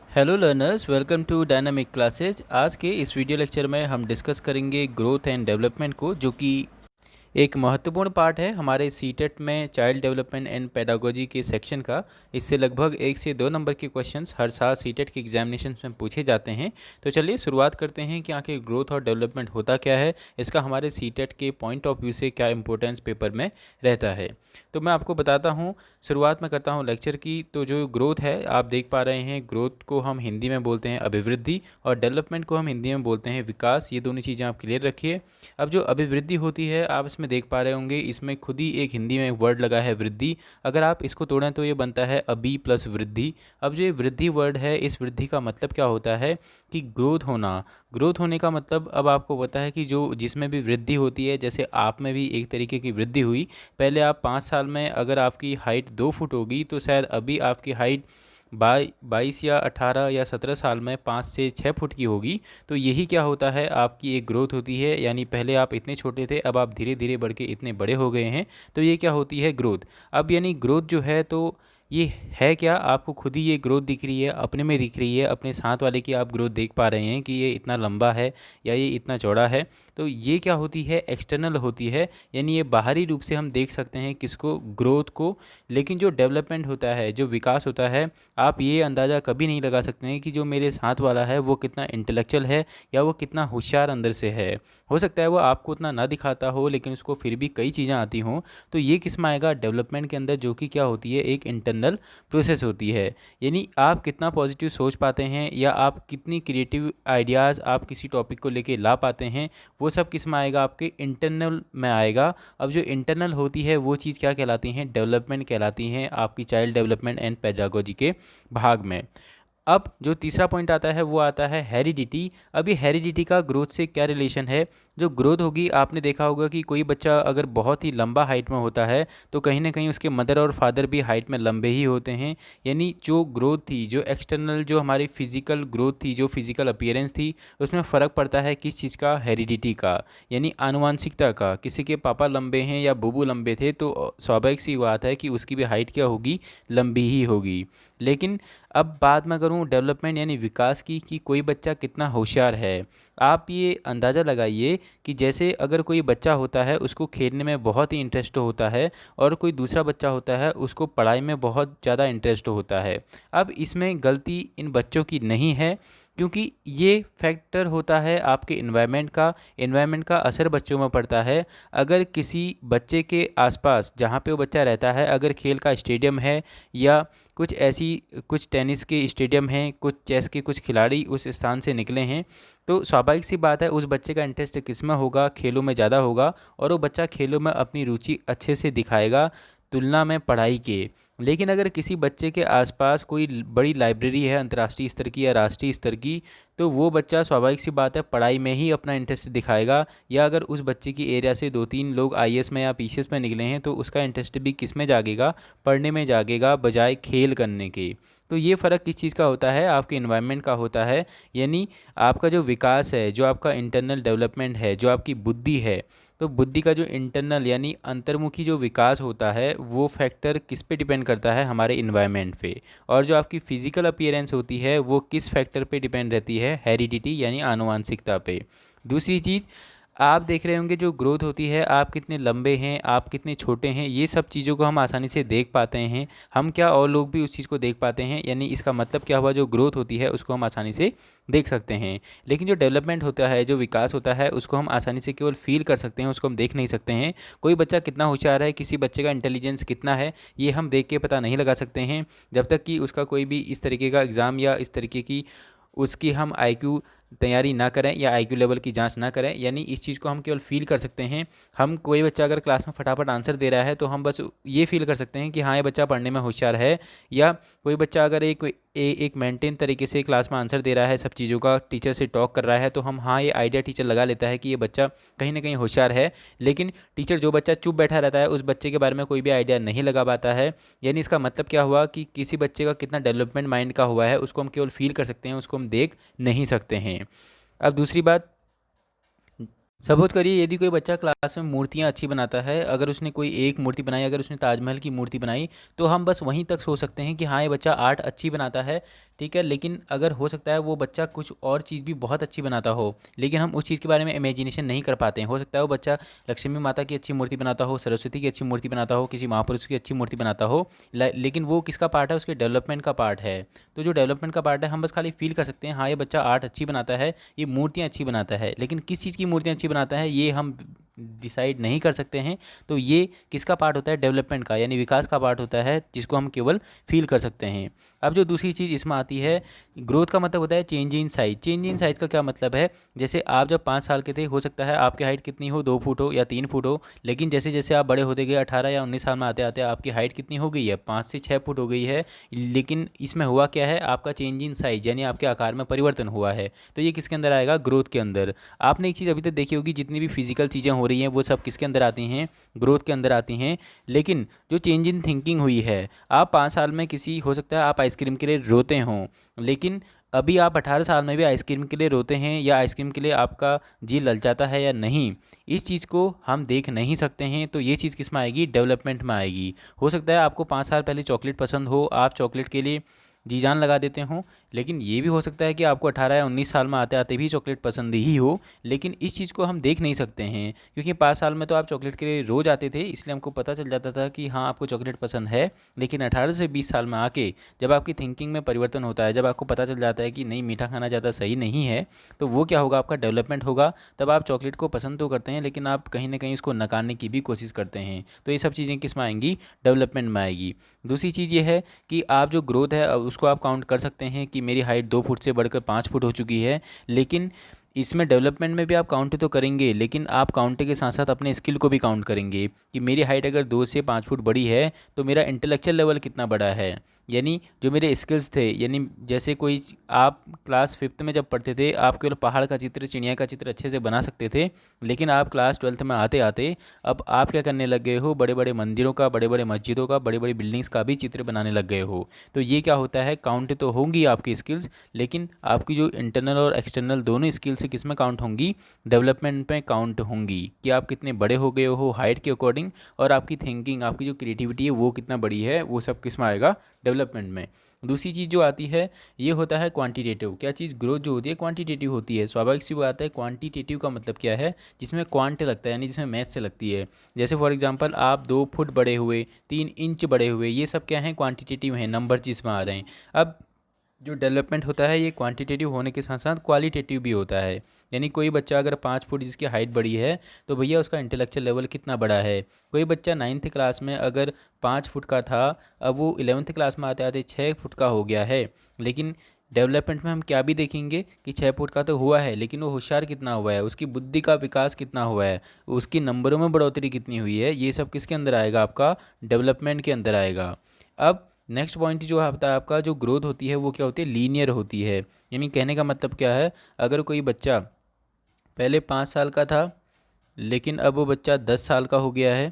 Hello learners, welcome to dynamic classes. आज के इस वीडियो लेक्चर में हम डिस्कस करेंगे ग्रोथ एंड डेवलपमेंट को, जो कि एक महत्वपूर्ण पार्ट है हमारे सीटेट में चाइल्ड डेवलपमेंट एंड पेडागोजी के सेक्शन का। इससे लगभग 1 से 2 नंबर के क्वेश्चंस हर साल सीटेट के एग्जामिनेशन में पूछे जाते हैं। तो चलिए शुरुआत करते हैं कि आखिर ग्रोथ और डेवलपमेंट होता क्या है, इसका हमारे सीटेट के पॉइंट ऑफ व्यू से क्या इंपॉर्टेंस पेपर में रहता है। तो मैं आपको बताता हूँ, शुरुआत में करता हूँ लेक्चर की। तो जो ग्रोथ है, आप देख पा रहे हैं, ग्रोथ को हम हिंदी में बोलते हैं अभिवृद्धि और डेवलपमेंट को हम हिंदी में बोलते हैं विकास। ये दोनों चीज़ें आप क्लियर रखिए। अब जो अभिवृद्धि होती है, आप इसमें देख पा रहे होंगे, इसमें खुद ही एक हिंदी में वर्ड लगा है वृद्धि। अगर आप इसको तोड़ें तो ये बनता है अभी प्लस वृद्धि। अब जो ये वृद्धि वर्ड है, इस वृद्धि का मतलब क्या होता है कि ग्रोथ होना। ग्रोथ होने का मतलब अब आपको पता है कि जो जिसमें भी वृद्धि होती है, जैसे आप में भी एक तरीके की वृद्धि हुई। पहले आप 5 साल में अगर आपकी हाइट 2 फुट होगी, तो शायद अभी आपकी हाइट 22 या 18 या 17 साल में 5 से 6 फुट की होगी। तो यही क्या होता है, आपकी एक ग्रोथ होती है। यानी पहले आप इतने छोटे थे, अब आप धीरे धीरे बढ़ के इतने बड़े हो गए हैं। तो ये क्या होती है, ग्रोथ। अब यानी ग्रोथ जो है, तो ये है क्या, आपको खुद ही ये ग्रोथ दिख रही है, अपने में दिख रही है, अपने साथ वाले की आप ग्रोथ देख पा रहे हैं कि ये इतना लंबा है या ये इतना चौड़ा है। तो ये क्या होती है, एक्सटर्नल होती है। यानी ये बाहरी रूप से हम देख सकते हैं किसको, ग्रोथ को। लेकिन जो डेवलपमेंट होता है, जो विकास होता है, आप ये अंदाज़ा कभी नहीं लगा सकते हैं कि जो मेरे साथ वाला है वो कितना इंटेलेक्चुअल है या वो कितना होशियार अंदर से है। हो सकता है वो आपको उतना ना दिखाता हो, लेकिन उसको फिर भी कई चीज़ें आती हों। तो ये किस में आएगा, डेवलपमेंट के अंदर, जो कि क्या होती है, एक इंटरनल प्रोसेस होती है। यानी आप कितना पॉजिटिव सोच पाते हैं या आप कितनी क्रिएटिव आइडियाज़ आप किसी टॉपिक को लेके ला पाते हैं, वो सब किस में आएगा, आपके इंटरनल में आएगा। अब जो इंटरनल होती है वो चीज़ क्या कहलाती हैं, डेवलपमेंट कहलाती हैं, आपकी चाइल्ड डेवलपमेंट एंड पेडागोजी के भाग में। अब जो तीसरा पॉइंट आता है वो आता है हेरिडिटी। अब ये हेरिडिटी का ग्रोथ से क्या रिलेशन है। जो ग्रोथ होगी, आपने देखा होगा कि कोई बच्चा अगर बहुत ही लंबा हाइट में होता है, तो कहीं ना कहीं उसके मदर और फादर भी हाइट में लंबे ही होते हैं। यानी जो ग्रोथ थी, जो एक्सटर्नल, जो हमारी फिजिकल ग्रोथ थी, जो फिजिकल अपीयरेंस थी, उसमें फ़र्क पड़ता है किस चीज़ का, हेरिडिटी का, यानी आनुवांशिकता का। किसी के पापा लंबे हैं या बुबू लंबे थे, तो स्वाभाविक सी बात है कि उसकी भी हाइट क्या होगी, लंबी ही होगी। लेकिन अब बात मैं करूं डेवलपमेंट यानी विकास की, कि कोई बच्चा कितना होशियार है। आप ये अंदाज़ा लगाइए कि जैसे अगर कोई बच्चा होता है, उसको खेलने में बहुत ही इंटरेस्ट होता है, और कोई दूसरा बच्चा होता है, उसको पढ़ाई में बहुत ज़्यादा इंटरेस्ट होता है। अब इसमें गलती इन बच्चों की नहीं है, क्योंकि ये फैक्टर होता है आपके इन्वायरमेंट का असर बच्चों में पड़ता है। अगर किसी बच्चे के आसपास, जहाँ पे वो बच्चा रहता है, अगर खेल का स्टेडियम है या कुछ टेनिस के स्टेडियम हैं, कुछ चेस के कुछ खिलाड़ी उस स्थान से निकले हैं, तो स्वाभाविक सी बात है उस बच्चे का इंटरेस्ट किस में होगा, खेलों में ज़्यादा होगा, और वो बच्चा खेलों में अपनी रुचि अच्छे से दिखाएगा तुलना में पढ़ाई के। लेकिन अगर किसी बच्चे के आसपास कोई बड़ी लाइब्रेरी है अंतर्राष्ट्रीय स्तर की या राष्ट्रीय स्तर की, तो वो बच्चा स्वाभाविक सी बात है पढ़ाई में ही अपना इंटरेस्ट दिखाएगा। या अगर उस बच्चे की एरिया से 2-3 लोग आईएएस में या पीसीएस में निकले हैं, तो उसका इंटरेस्ट भी किस में जागेगा, पढ़ने में जागेगा, बजाय खेल करने के। तो ये फ़र्क किस चीज़ का होता है, आपके इन्वायरमेंट का होता है। यानी आपका जो विकास है, जो आपका इंटरनल डेवलपमेंट है, जो आपकी बुद्धि है, तो बुद्धि का जो इंटरनल यानी अंतर्मुखी जो विकास होता है, वो फैक्टर किस पे डिपेंड करता है, हमारे इन्वायरमेंट पे। और जो आपकी फिजिकल अपीयरेंस होती है, वो किस फैक्टर पे डिपेंड रहती है, हेरिडिटी यानी आनुवांशिकता पे। दूसरी चीज़, आप देख रहे होंगे जो ग्रोथ होती है, आप कितने लंबे हैं, आप कितने छोटे हैं, ये सब चीज़ों को हम आसानी से देख पाते हैं। हम क्या, और लोग भी उस चीज़ को देख पाते हैं। यानी इसका मतलब क्या हुआ, जो ग्रोथ होती है उसको हम आसानी से देख सकते हैं। लेकिन जो डेवलपमेंट होता है, जो विकास होता है, उसको हम आसानी से केवल फील कर सकते हैं, उसको हम देख नहीं सकते हैं। कोई बच्चा कितना होशियार है, किसी बच्चे का इंटेलिजेंस कितना है, ये हम देख के पता नहीं लगा सकते हैं, जब तक कि उसका कोई भी इस तरीके का एग्ज़ाम या इस तरीके की उसकी हम आईक्यू तैयारी ना करें या आईक्यू लेवल की जांच ना करें। यानी इस चीज़ को हम केवल फील कर सकते हैं। हम, कोई बच्चा अगर क्लास में फटाफट आंसर दे रहा है, तो हम बस ये फील कर सकते हैं कि हाँ, ये बच्चा पढ़ने में होशियार है। या कोई बच्चा अगर एक मेंटेन तरीके से क्लास में आंसर दे रहा है, सब चीज़ों का टीचर से टॉक कर रहा है, तो हम, हाँ, ये आइडिया टीचर लगा लेता है कि ये बच्चा कहीं ना कहीं होशियार है। लेकिन टीचर, जो बच्चा चुप बैठा रहता है, उस बच्चे के बारे में कोई भी आइडिया नहीं लगा पाता है। यानी इसका मतलब क्या हुआ कि किसी बच्चे का कितना डेवलपमेंट माइंड का हुआ है, उसको हम केवल फील कर सकते हैं, उसको हम देख नहीं सकते हैं। अब दूसरी बात, सपोज करिए यदि कोई बच्चा क्लास में मूर्तियाँ अच्छी बनाता है, अगर उसने कोई एक मूर्ति बनाई, अगर उसने ताजमहल की मूर्ति बनाई, तो हम बस वहीं तक सोच सकते हैं कि हाँ, ये बच्चा आर्ट अच्छी बनाता है। ठीक है। लेकिन अगर हो सकता है वो बच्चा कुछ और चीज़ भी बहुत अच्छी बनाता हो, लेकिन हम उस चीज़ के बारे में इमेजिनेशन नहीं कर पाते हैं। हो सकता है वो बच्चा लक्ष्मी माता की अच्छी मूर्ति बनाता हो, सरस्वती की अच्छी मूर्ति बनाता हो, किसी महापुरुष की अच्छी मूर्ति बनाता हो, लेकिन वो किसका पार्ट है? उसके डेवलपमेंट का पार्ट है। तो जो डेवलपमेंट का पार्ट है, हम बस खाली फील कर सकते हैं हाँ ये बच्चा आर्ट अच्छी बनाता है, ये मूर्तियाँ अच्छी बनाता है, लेकिन किस चीज़ की मूर्तियाँ अच्छी बनाता है ये हम डिसाइड नहीं कर सकते हैं। तो ये किसका पार्ट होता है? डेवलपमेंट का, यानी विकास का पार्ट होता है, जिसको हम केवल फील कर सकते हैं। अब जो दूसरी चीज़ इसमें आती है, ग्रोथ का मतलब होता है change in size. Change in size का क्या मतलब है? जैसे आप जब 5 साल के थे, हो सकता है आपकी हाइट कितनी हो, 2 फुट हो या 3 फुट हो, लेकिन जैसे जैसे आप बड़े होते गए, 18 या 19 साल में आते आते आपकी हाइट कितनी हो गई है? 5 से 6 फुट हो गई है। लेकिन इसमें हुआ क्या है? आपका चेंज इन साइज, यानी आपके आकार में परिवर्तन हुआ है। तो ये किसके अंदर आएगा? ग्रोथ के अंदर। आपने एक चीज़ अभी तक देखी होगी, जितनी भी फिजिकल चीज़ें हो रही हैं वो सब किसके अंदर आती हैं? ग्रोथ के अंदर आती हैं। लेकिन जो चेंज इन थिंकिंग हुई है, आप 5 साल में किसी, हो सकता है आप आइसक्रीम के लिए रोते हों, लेकिन अभी आप 18 साल में भी आइसक्रीम के लिए रोते हैं, या आइसक्रीम के लिए आपका जी ललचाता है या नहीं, इस चीज़ को हम देख नहीं सकते हैं। तो ये चीज़ किस में आएगी? डेवलपमेंट में आएगी। हो सकता है आपको 5 साल पहले चॉकलेट पसंद हो, आप चॉकलेट के लिए जी जान लगा देते हो, लेकिन ये भी हो सकता है कि आपको 18 या 19 साल में आते आते भी चॉकलेट पसंद ही हो, लेकिन इस चीज़ को हम देख नहीं सकते हैं, क्योंकि 5 साल में तो आप चॉकलेट के लिए रोज आते थे, इसलिए हमको पता चल जाता था कि हाँ आपको चॉकलेट पसंद है। लेकिन 18 से 20 साल में आके जब आपकी थिंकिंग में परिवर्तन होता है, जब आपको पता चल जाता है कि नहीं मीठा खाना ज़्यादा सही नहीं है, तो वो क्या होगा? आपका डेवलपमेंट होगा। तब आप चॉकलेट को पसंद तो करते हैं, लेकिन आप कहीं ना कहीं उसको नकारने की भी कोशिश करते हैं। तो ये सब चीज़ें किस में आएंगी? डेवलपमेंट में आएगी। दूसरी चीज़ ये है कि आप जो ग्रोथ है उसको आप काउंट कर सकते हैं कि मेरी हाइट 2 फुट से बढ़कर 5 फुट हो चुकी है, लेकिन इसमें डेवलपमेंट में भी आप काउंट तो करेंगे, लेकिन आप काउंट के साथ साथ अपने स्किल को भी काउंट करेंगे कि मेरी हाइट अगर 2 से 5 फुट बड़ी है तो मेरा इंटेलेक्चुअल लेवल कितना बड़ा है, यानी जो मेरे स्किल्स थे, यानी जैसे कोई, आप क्लास 5th में जब पढ़ते थे आप केवल पहाड़ का चित्र, चिड़िया का चित्र अच्छे से बना सकते थे, लेकिन आप क्लास 12th में आते आते अब आप क्या करने लग गए हो? बड़े बड़े मंदिरों का, बड़े बड़े मस्जिदों का, बड़ी बड़ी बिल्डिंग्स का भी चित्र बनाने लग गए हो। तो ये क्या होता है? काउंट तो होंगी आपकी स्किल्स, लेकिन आपकी जो इंटरनल और एक्सटर्नल दोनों स्किल्स किस में काउंट होंगी? डेवलपमेंट में काउंट होंगी, कि आप कितने बड़े हो गए हो हाइट के अकॉर्डिंग, और आपकी थिंकिंग, आपकी जो क्रिएटिविटी है वो कितना बड़ी है, वो सब किस में आएगा? डेवलपमेंट में। दूसरी चीज़ जो आती है ये होता है क्वांटिटेटिव। क्या चीज़? ग्रोथ जो होती है क्वांटिटेटिव होती है। स्वाभाविक सी बात है। क्वांटिटेटिव का मतलब क्या है? जिसमें क्वांट लगता है, यानी जिसमें मैथ से लगती है। जैसे फॉर एग्जांपल आप 2 फुट बड़े हुए, 3 इंच बड़े हुए, ये सब क्या है? क्वांटिटेटिव हैं, नंबर जिसमें आ रहे हैं। अब जो डेवलपमेंट होता है ये क्वांटिटेटिव होने के साथ साथ क्वालिटेटिव भी होता है। यानी कोई बच्चा अगर 5 फुट जिसकी हाइट बड़ी है, तो भैया उसका इंटेलेक्चुअल लेवल कितना बड़ा है। कोई बच्चा 9th क्लास में अगर 5 फुट का था, अब वो 11th क्लास में आते आते 6 फुट का हो गया है, लेकिन डेवलपमेंट में हम क्या भी देखेंगे कि 6 फुट का तो हुआ है, लेकिन वो होशियार कितना हुआ है, उसकी बुद्धि का विकास कितना हुआ है, उसकी नंबरों में बढ़ोतरी कितनी हुई है, ये सब किसके अंदर आएगा? आपका डेवलपमेंट के अंदर आएगा। अब नेक्स्ट पॉइंट जो होता है आपका, जो ग्रोथ होती है वो क्या होती है? लीनियर होती है। यानी कहने का मतलब क्या है? अगर कोई बच्चा पहले 5 साल का था, लेकिन अब वो बच्चा 10 साल का हो गया है,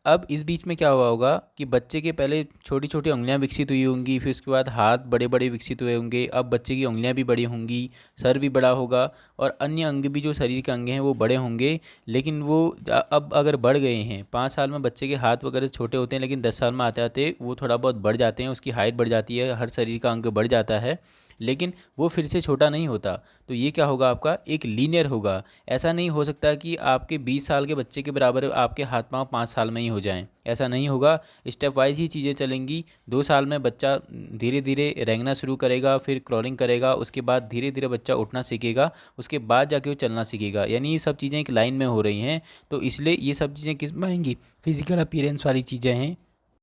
अब इस बीच में क्या हुआ होगा कि बच्चे के पहले छोटी छोटी उंगलियां विकसित हुई होंगी, फिर उसके बाद हाथ बड़े बड़े विकसित हुए होंगे, अब बच्चे की उंगलियां भी बड़ी होंगी, सर भी बड़ा होगा, और अन्य अंग भी जो शरीर के अंग हैं वो बड़े होंगे। लेकिन वो अब अगर बढ़ गए हैं, 5 साल में बच्चे के हाथ वगैरह छोटे होते हैं, लेकिन 10 साल में आते आते वो थोड़ा बहुत बढ़ जाते हैं, उसकी हाइट बढ़ जाती है, हर शरीर का अंग बढ़ जाता है, लेकिन वो फिर से छोटा नहीं होता। तो ये क्या होगा? आपका एक लीनियर होगा। ऐसा नहीं हो सकता कि आपके 20 साल के बच्चे के बराबर आपके हाथ पांव 5 साल में ही हो जाएं, ऐसा नहीं होगा। स्टेप वाइज ही चीज़ें चलेंगी। 2 साल में बच्चा धीरे धीरे रेंगना शुरू करेगा, फिर क्रॉलिंग करेगा, उसके बाद धीरे धीरे बच्चा उठना सीखेगा, उसके बाद जाके वो चलना सीखेगा। यानी ये सब चीज़ें एक लाइन में हो रही हैं। तो इसलिए ये सब चीज़ें किस में आएंगी? फिजिकल अपीयरेंस वाली चीज़ें हैं।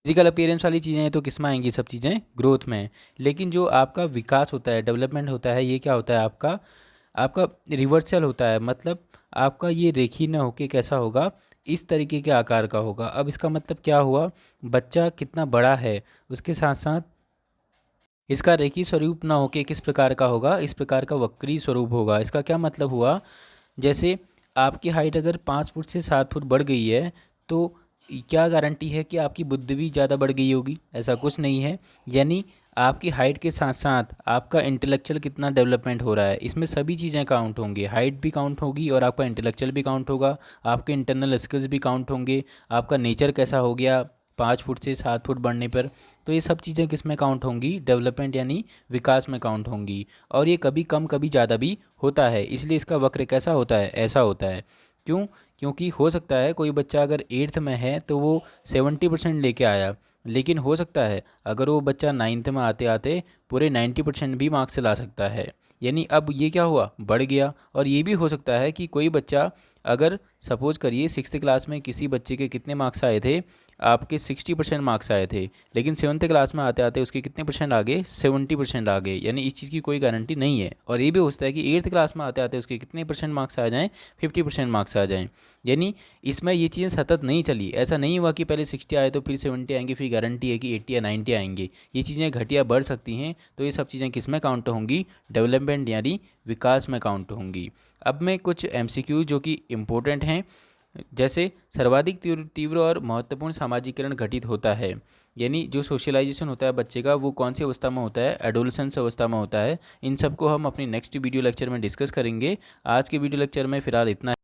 फिजिकल अपीयरेंस वाली चीज़ें हैं तो किस में आएंगी? सब चीज़ें ग्रोथ में। लेकिन जो आपका विकास होता है, डेवलपमेंट होता है, ये क्या होता है? आपका आपका रिवर्सल होता है। मतलब आपका ये रेखी न होके कैसा होगा? इस तरीके के आकार का होगा। अब इसका मतलब क्या हुआ? बच्चा कितना बड़ा है उसके साथ साथ इसका रेखी स्वरूप ना होके किस प्रकार का होगा? इस प्रकार का वक्री स्वरूप होगा। इसका क्या मतलब हुआ? जैसे आपकी हाइट अगर 5 फुट से 7 फुट बढ़ गई है, तो क्या गारंटी है कि आपकी बुद्धि भी ज़्यादा बढ़ गई होगी? ऐसा कुछ नहीं है। यानी आपकी हाइट के साथ साथ आपका इंटेलेक्चुअल कितना डेवलपमेंट हो रहा है, इसमें सभी चीज़ें काउंट होंगी। हाइट भी काउंट होगी और आपका इंटेलेक्चुअल भी काउंट होगा, आपके इंटरनल स्किल्स भी काउंट होंगे, आपका नेचर कैसा हो गया, 5 फुट से 7 फुट बढ़ने पर, तो ये सब चीज़ें किस में काउंट होंगी? डेवलपमेंट यानी विकास में काउंट होंगी। और ये कभी कम कभी ज़्यादा भी होता है, इसलिए इसका वक्र कैसा होता है? ऐसा होता है। क्यों? क्योंकि हो सकता है कोई बच्चा अगर 8th में है तो वो 70% लेके आया, लेकिन हो सकता है अगर वो बच्चा 9th में आते आते पूरे 90% भी मार्क्स ला सकता है। यानी अब ये क्या हुआ? बढ़ गया। और ये भी हो सकता है कि कोई बच्चा अगर सपोज करिए 6th क्लास में किसी बच्चे के कितने मार्क्स आए थे? आपके 60% मार्क्स आए थे, लेकिन 7th क्लास में आते आते उसके कितने परसेंट आ गए? 70% आ गए। यानी इस चीज़ की कोई गारंटी नहीं है। और ये भी हो सकता है कि 8th क्लास में आते आते उसके कितने परसेंट मार्क्स आ जाएँ? 50% मार्क्स आ जाएँ। यानी इसमें ये चीज़ें सतत नहीं चली। ऐसा नहीं हुआ कि पहले 60 आए तो फिर 70 आएंगे, फिर गारंटी है कि 80 या 90 आएंगे। ये चीज़ें घटिया बढ़ सकती हैं। तो ये सब चीज़ें किस में काउंट होंगी? डेवलपमेंट यानी विकास में काउंट होंगी। अब मैं कुछ MCQ जो कि इम्पोर्टेंट हैं, जैसे सर्वाधिक तीव्र और महत्वपूर्ण सामाजिकरण घटित होता है, यानी जो सोशलाइजेशन होता है बच्चे का, वो कौन सी अवस्था में होता है? एडोलसेंस अवस्था में होता है। इन सब को हम अपनी नेक्स्ट वीडियो लेक्चर में डिस्कस करेंगे। आज के वीडियो लेक्चर में फ़िलहाल इतना